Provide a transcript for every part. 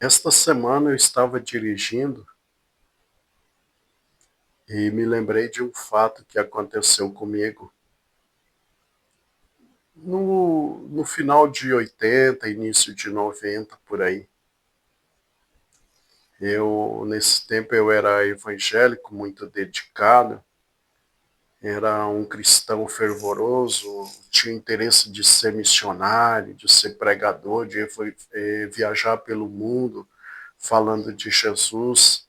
Esta semana eu estava dirigindo e me lembrei de um fato que aconteceu comigo no final de 80, início de 90, por aí. Nesse tempo, eu era evangélico, muito dedicado, era um cristão fervoroso, tinha interesse de ser missionário, de ser pregador, de viajar pelo mundo falando de Jesus.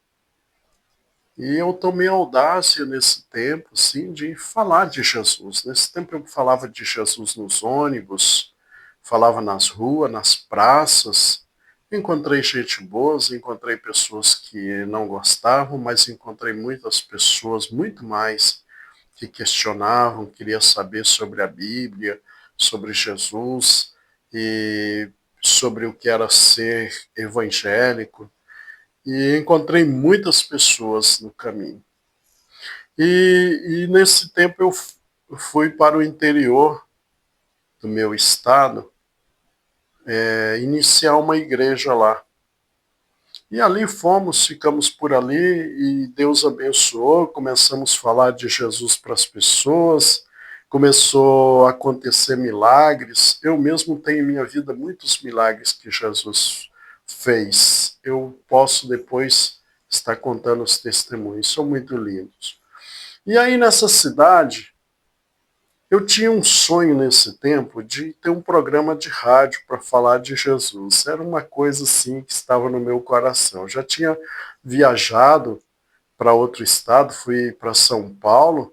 E eu tomei audácia nesse tempo, sim, de falar de Jesus. Nesse tempo eu falava de Jesus nos ônibus, falava nas ruas, nas praças. Encontrei gente boa, encontrei pessoas que não gostavam, mas encontrei muitas pessoas, muito mais, que questionavam, queriam saber sobre a Bíblia, sobre Jesus e sobre o que era ser evangélico. E encontrei muitas pessoas no caminho. E nesse tempo eu fui para o interior do meu estado, iniciar uma igreja lá. E ali fomos, ficamos por ali e Deus abençoou, começamos a falar de Jesus para as pessoas, começou a acontecer milagres. Eu mesmo tenho em minha vida muitos milagres que Jesus fez. Eu posso depois estar contando os testemunhos, são muito lindos. E aí nessa cidade, eu tinha um sonho nesse tempo de ter um programa de rádio para falar de Jesus. Era uma coisa assim que estava no meu coração. Eu já tinha viajado para outro estado, fui para São Paulo,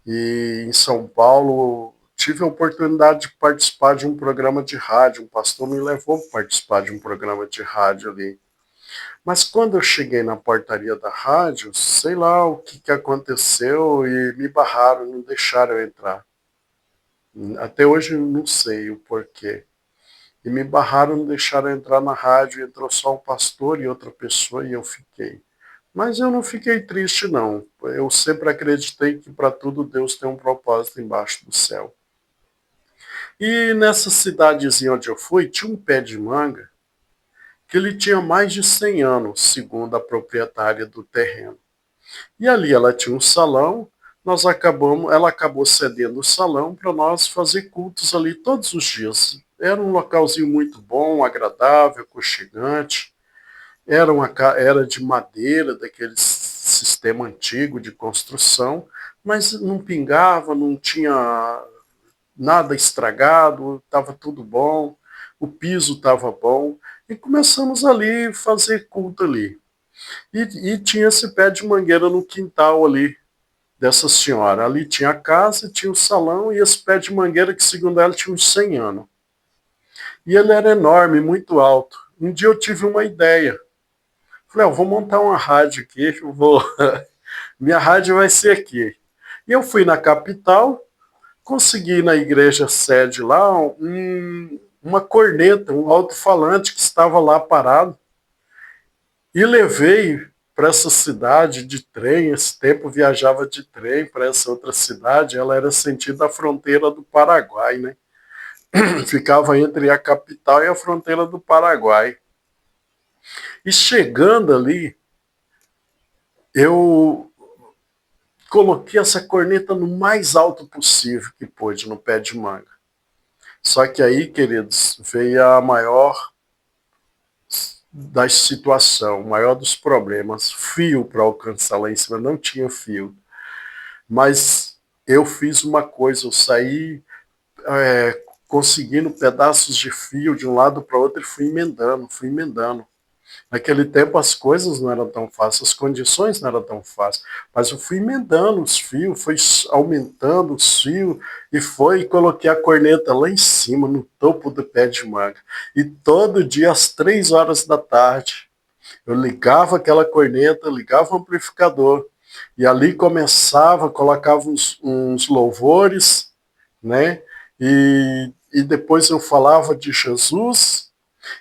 e em São Paulo tive a oportunidade de participar de um programa de rádio. Um pastor me levou para participar de um programa de rádio ali. Mas quando eu cheguei na portaria da rádio, sei lá o que aconteceu e me barraram, não deixaram eu entrar. Até hoje eu não sei o porquê. E me barraram, não deixaram entrar na rádio, entrou só um pastor e outra pessoa e eu fiquei. Mas eu não fiquei triste, não. Eu sempre acreditei que para tudo Deus tem um propósito embaixo do céu. E nessa cidadezinha onde eu fui, tinha um pé de manga que ele tinha mais de 100 anos, segundo a proprietária do terreno. E ali ela tinha um salão, ela acabou cedendo o salão para nós fazer cultos ali todos os dias. Era um localzinho muito bom, agradável, aconchegante. Era de madeira, daquele sistema antigo de construção, mas não pingava, não tinha nada estragado, estava tudo bom, o piso estava bom. E começamos ali a fazer culto ali. E tinha esse pé de mangueira no quintal ali dessa senhora. Ali tinha a casa, tinha o salão e esse pé de mangueira que, segundo ela, tinha uns 100 anos. E ele era enorme, muito alto. Um dia eu tive uma ideia. Falei, vou montar uma rádio aqui, minha rádio vai ser aqui. E eu fui na capital, consegui na igreja sede lá uma corneta, um alto-falante que estava lá parado. E levei para essa cidade de trem. Esse tempo viajava de trem para essa outra cidade. Ela era sentido a fronteira do Paraguai, né? Ficava entre a capital e a fronteira do Paraguai. E chegando ali, eu coloquei essa corneta no mais alto possível que pôde, no pé de manga. Só que aí, queridos, veio a maior da situação, o maior dos problemas, fio para alcançar lá em cima, não tinha fio. Mas eu fiz uma coisa, eu saí conseguindo pedaços de fio de um lado para o outro e fui emendando, fui emendando. Naquele tempo as coisas não eram tão fáceis, as condições não eram tão fáceis, mas eu fui emendando os fios, fui aumentando os fios e coloquei a corneta lá em cima, no topo do pé de manga. E todo dia às 3 horas da tarde, eu ligava aquela corneta, ligava o amplificador, e ali começava, colocava uns louvores, né? E depois eu falava de Jesus,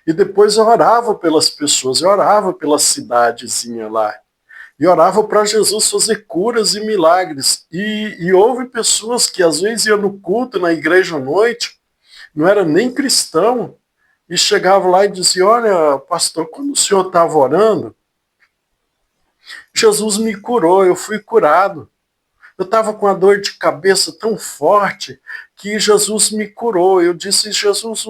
e depois eu orava pelas pessoas, eu orava pela cidadezinha lá. E orava para Jesus fazer curas e milagres. E houve pessoas que às vezes iam no culto, na igreja à noite, não era nem cristão, e chegava lá e dizia, olha, pastor, quando o senhor estava orando, Jesus me curou, eu fui curado. Eu estava com a dor de cabeça tão forte que Jesus me curou. Eu disse, Jesus,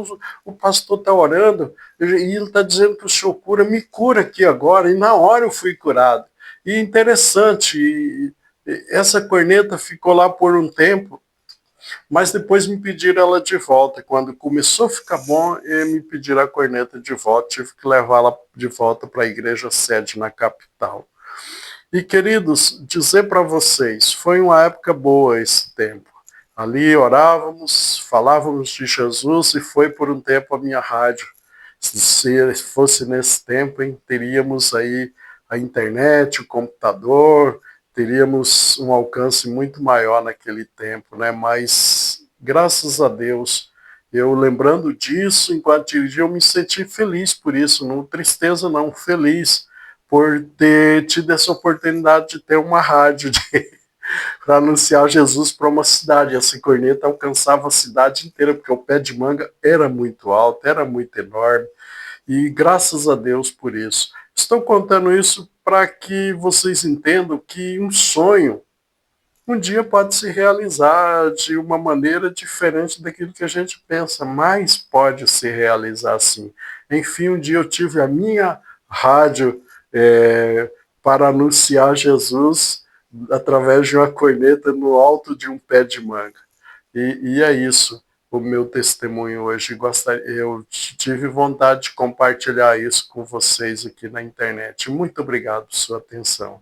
o pastor está orando e ele está dizendo que o senhor cura, me cura aqui agora. E na hora eu fui curado. E interessante, essa corneta ficou lá por um tempo, mas depois me pediram ela de volta. Quando começou a ficar bom, me pediram a corneta de volta. Tive que levá-la de volta para a igreja sede na capital. E, queridos, dizer para vocês, foi uma época boa esse tempo. Ali orávamos, falávamos de Jesus e foi por um tempo a minha rádio. Se fosse nesse tempo, hein, teríamos aí a internet, o computador, teríamos um alcance muito maior naquele tempo, né? Mas, graças a Deus, eu lembrando disso, enquanto dirigia, eu me senti feliz por isso, não tristeza não, feliz por ter tido essa oportunidade de ter uma rádio para anunciar Jesus para uma cidade. Essa corneta alcançava a cidade inteira, porque o pé de manga era muito alto, era muito enorme, e graças a Deus por isso. Estou contando isso para que vocês entendam que um sonho um dia pode se realizar de uma maneira diferente daquilo que a gente pensa, mas pode se realizar sim. Enfim, um dia eu tive a minha rádio para anunciar Jesus através de uma corneta no alto de um pé de manga. E é isso, o meu testemunho hoje. Eu tive vontade de compartilhar isso com vocês aqui na internet. Muito obrigado por sua atenção.